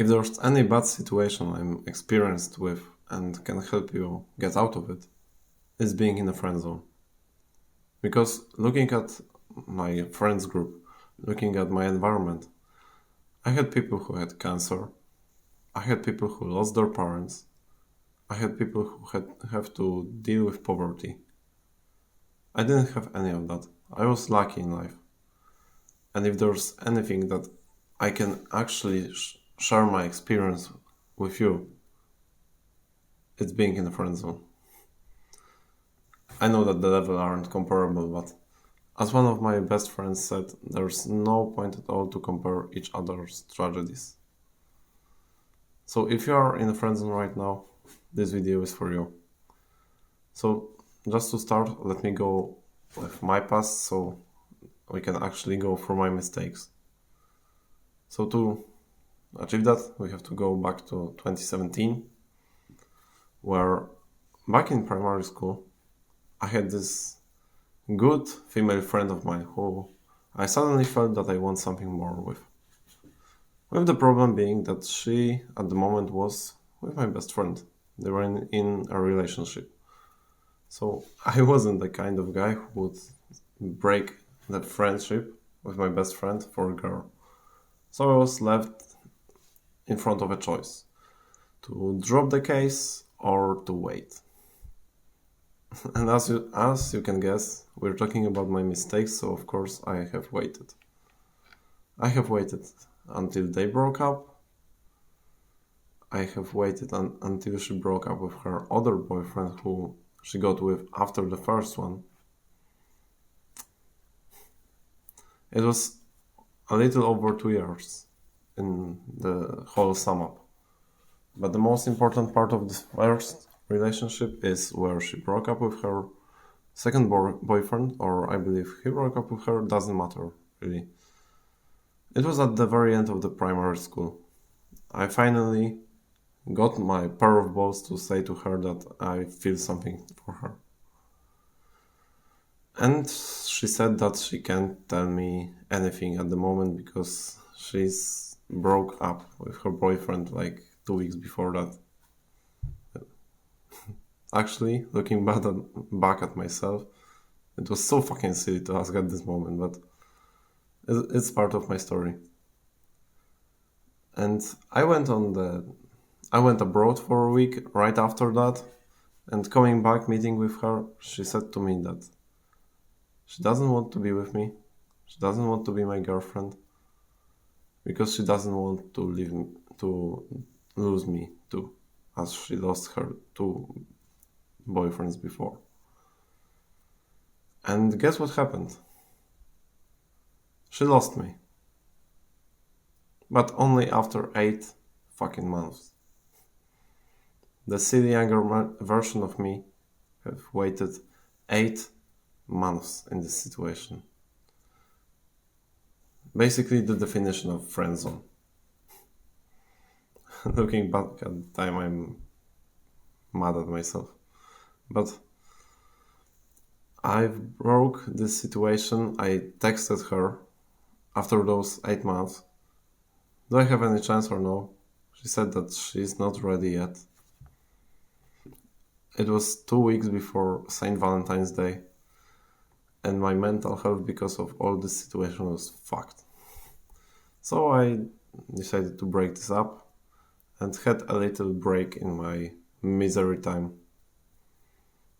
If there's any bad situation I'm experienced with and can help you get out of it, it's being in a friend zone. Because looking at my friends group, looking at my environment, I had people who had cancer, I had people who lost their parents, I had people who have to deal with poverty. I didn't have any of that. I was lucky in life. And if there's anything that I can actually share my experience with you, it's being in the friend zone. I know that the levels aren't comparable, but as one of my best friends said, there's no point at all to compare each other's tragedies. So if you are in the friend zone right now, this video is for you. So just to start, let me go with my past so we can actually go through my mistakes. So to achieve that, we have to go back to 2017, where back in primary school, I had this good female friend of mine who I suddenly felt that I want something more with. With the problem being that she, at the moment, was with my best friend. They were in a relationship. So I wasn't the kind of guy who would break the friendship with my best friend for a girl. So I was left in front of a choice: to drop the case or to wait. And as you can guess, we're talking about my mistakes, so of course I have waited. I have waited until they broke up. I have waited until she broke up with her other boyfriend who she got with after the first one. It was a little over 2 years in the whole sum up. But the most important part of the first relationship is where she broke up with her second boyfriend, or I believe he broke up with her, doesn't matter really. It was at the very end of the primary school. I finally got my pair of balls to say to her that I feel something for her. And she said that she can't tell me anything at the moment because she's broke up with her boyfriend like 2 weeks before that. Actually, looking back at myself, it was so fucking silly to ask at this moment, but it's part of my story. And I went abroad for a week right after that, and coming back meeting with her, she said to me that she doesn't want to be with me, she doesn't want to be my girlfriend, because she doesn't want to lose me too, as she lost her two boyfriends before. And guess what happened? She lost me. But only after 8 fucking months. The silly younger version of me have waited 8 months in this situation. Basically the definition of friendzone. Looking back at the time, I'm mad at myself. But I broke this situation. I texted her after those 8 months. Do I have any chance or no? She said that she's not ready yet. It was 2 weeks before St. Valentine's Day, and my mental health because of all this situation was fucked. So I decided to break this up and had a little break in my misery time.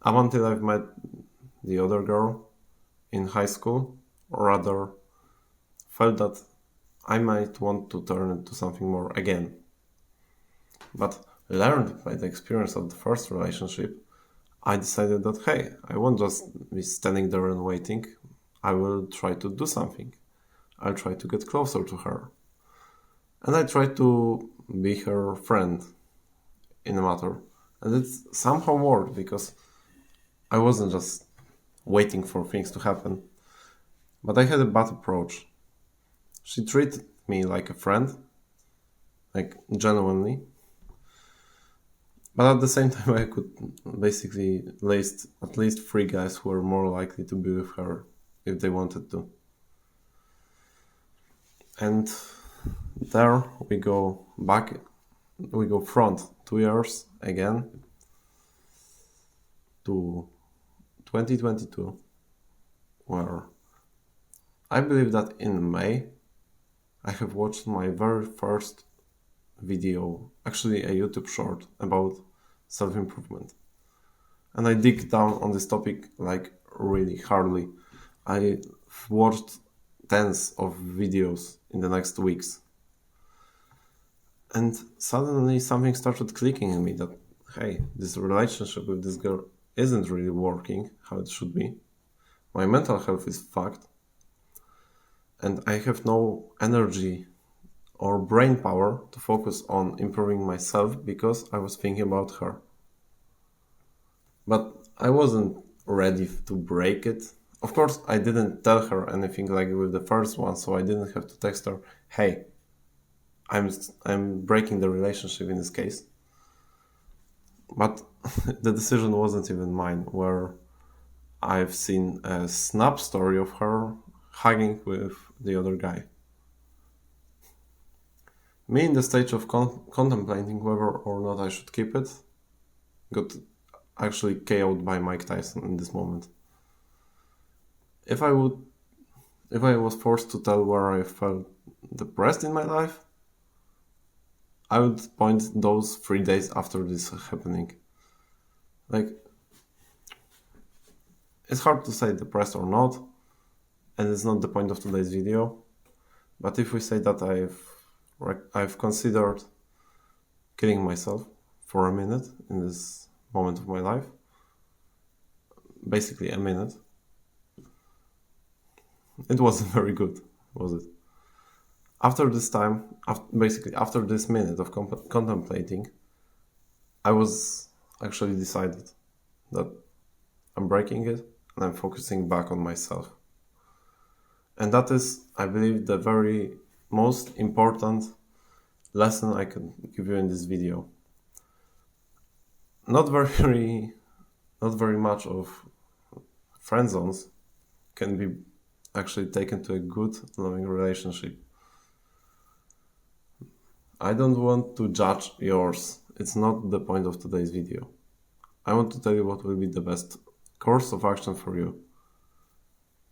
Up until I've met the other girl in high school, or rather felt that I might want to turn into something more again. But learned by the experience of the first relationship, I decided that hey, I won't just be standing there and waiting. I will try to do something. I'll try to get closer to her. And I tried to be her friend in a matter. And it somehow worked because I wasn't just waiting for things to happen. But I had a bad approach. She treated me like a friend, like genuinely. But at the same time, I could basically list at least 3 guys who were more likely to be with her if they wanted to. And there we go back, we go front 2 years again to 2022, where I believe that in May I have watched my very first video, actually a YouTube short about self-improvement. And I dig down on this topic like really hardly. I watched tens of videos in the next weeks. And suddenly something started clicking in me that, hey, this relationship with this girl isn't really working how it should be. My mental health is fucked. And I have no energy or brain power to focus on improving myself because I was thinking about her. But I wasn't ready to break it. Of course, I didn't tell her anything like with the first one, so I didn't have to text her, hey, I'm breaking the relationship in this case. But the decision wasn't even mine, where I've seen a snap story of her hugging with the other guy. Me in the stage of contemplating whether or not I should keep it, got actually KO'd by Mike Tyson in this moment. If I was forced to tell where I felt depressed in my life, I would point those 3 days after this happening. Like, it's hard to say depressed or not, and it's not the point of today's video. But if we say that I've considered killing myself for a minute in this moment of my life, basically a minute, it wasn't very good, was it? After this time, after this minute of contemplating, I was actually decided that I'm breaking it and I'm focusing back on myself. And that is, I believe, the very most important lesson I can give you in this video. Not very much of friend zones can be actually taken to a good, loving relationship. I don't want to judge yours. It's not the point of today's video. I want to tell you what will be the best course of action for you.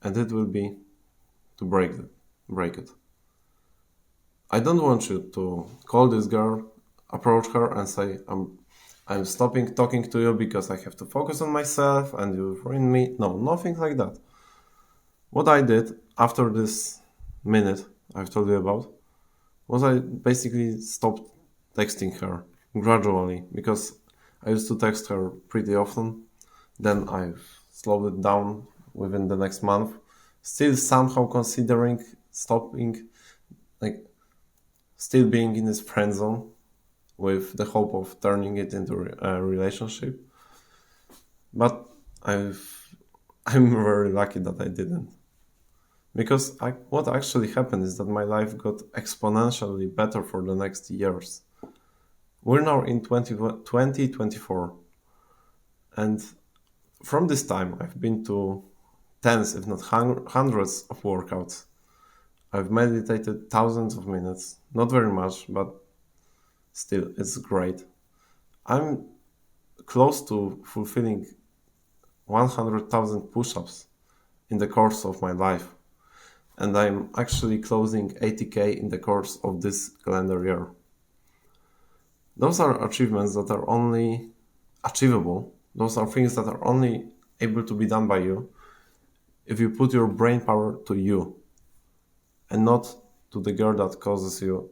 And it will be to break it. I don't want you to call this girl, approach her and say, I'm stopping talking to you because I have to focus on myself and you ruin me. No, nothing like that. What I did after this minute I've told you about was I basically stopped texting her gradually, because I used to text her pretty often. Then I've slowed it down within the next month, still somehow considering stopping, like still being in this friend zone with the hope of turning it into a relationship. But I'm very lucky that I didn't. Because what actually happened is that my life got exponentially better for the next years. We're now in 2024. And from this time, I've been to tens, if not hundreds of workouts. I've meditated thousands of minutes. Not very much, but still, it's great. I'm close to fulfilling 100,000 push-ups in the course of my life. And I'm actually closing 80k in the course of this calendar year. Those are achievements that are only achievable. Those are things that are only able to be done by you if you put your brain power to you and not to the girl that causes you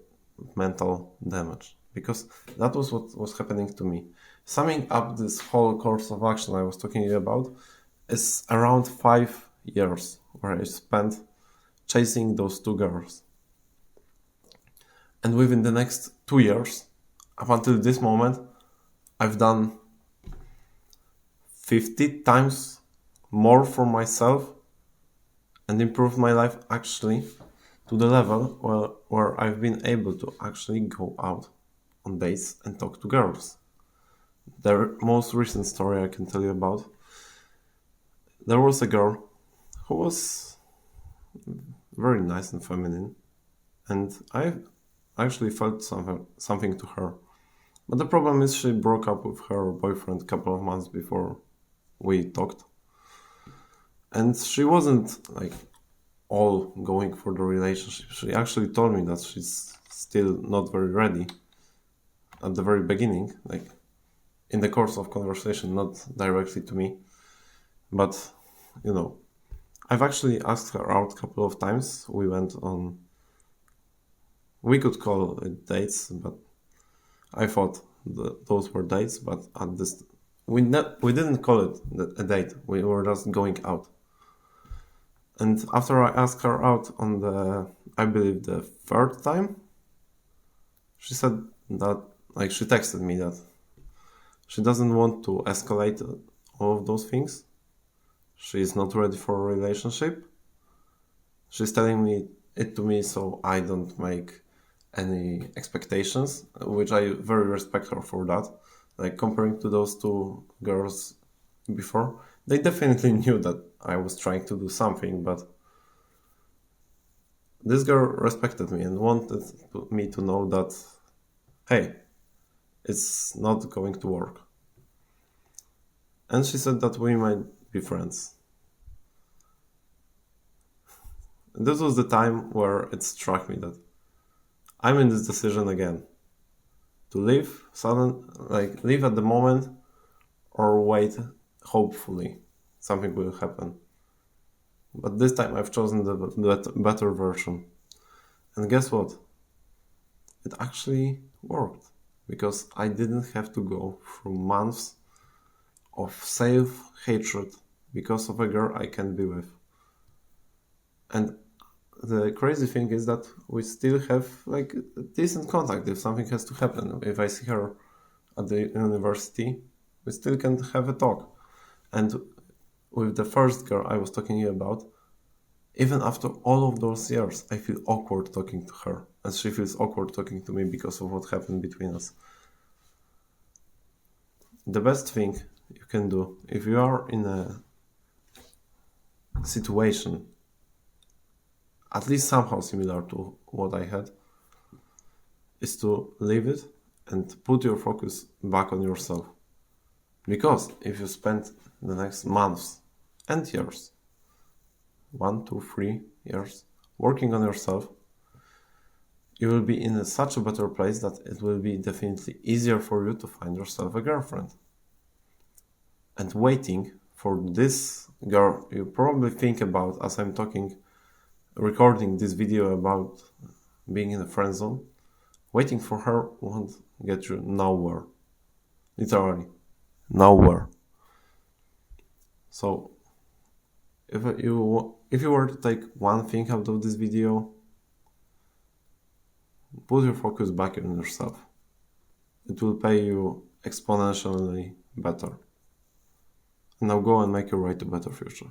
mental damage. Because that was what was happening to me. Summing up this whole course of action I was talking about is around 5 years where I spent chasing those two girls. And within the next 2 years, up until this moment, I've done 50 times more for myself and improved my life actually to the level where I've been able to actually go out on dates and talk to girls. The most recent story I can tell you about, there was a girl who was very nice and feminine, and I I actually felt something to her. But the problem is she broke up with her boyfriend a couple of months before we talked. And she wasn't like all going for the relationship. She actually told me that she's still not very ready at the very beginning, like in the course of conversation, not directly to me. But, you know, I've actually asked her out a couple of times. We could call it dates, but I thought those were dates, but at this, we didn't call it a date. We were just going out. And after I asked her out on I believe the third time, she said that, like, she texted me that she doesn't want to escalate all of those things. She is not ready for a relationship. She's telling me it to me so I don't make any expectations, which I very respect her for that. Like, comparing to those two girls before, they definitely knew that I was trying to do something, but this girl respected me and wanted me to know that, hey, it's not going to work. And she said that we might be friends. And this was the time where it struck me that I'm in this decision again. To leave leave at the moment, or wait, hopefully something will happen. But this time I've chosen the better version. And guess what? It actually worked, because I didn't have to go through months of self-hatred because of a girl I can't be with. And the crazy thing is that we still have like decent contact if something has to happen. If I see her at the university, we still can have a talk. And with the first girl I was talking about, even after all of those years, I feel awkward talking to her, and she feels awkward talking to me because of what happened between us. The best thing you can do if you are in a situation at least somehow similar to what I had, is to leave it and put your focus back on yourself. Because if you spend the next months and years, 1, 2, 3 years, working on yourself, you will be in such a better place that it will be definitely easier for you to find yourself a girlfriend. And waiting for this girl you probably think about as I'm recording this video about being in a friend zone, waiting for her won't get you nowhere. Literally, nowhere. So, if you were to take one thing out of this video, put your focus back on yourself. It will pay you exponentially better. And now go and make your way to a better future.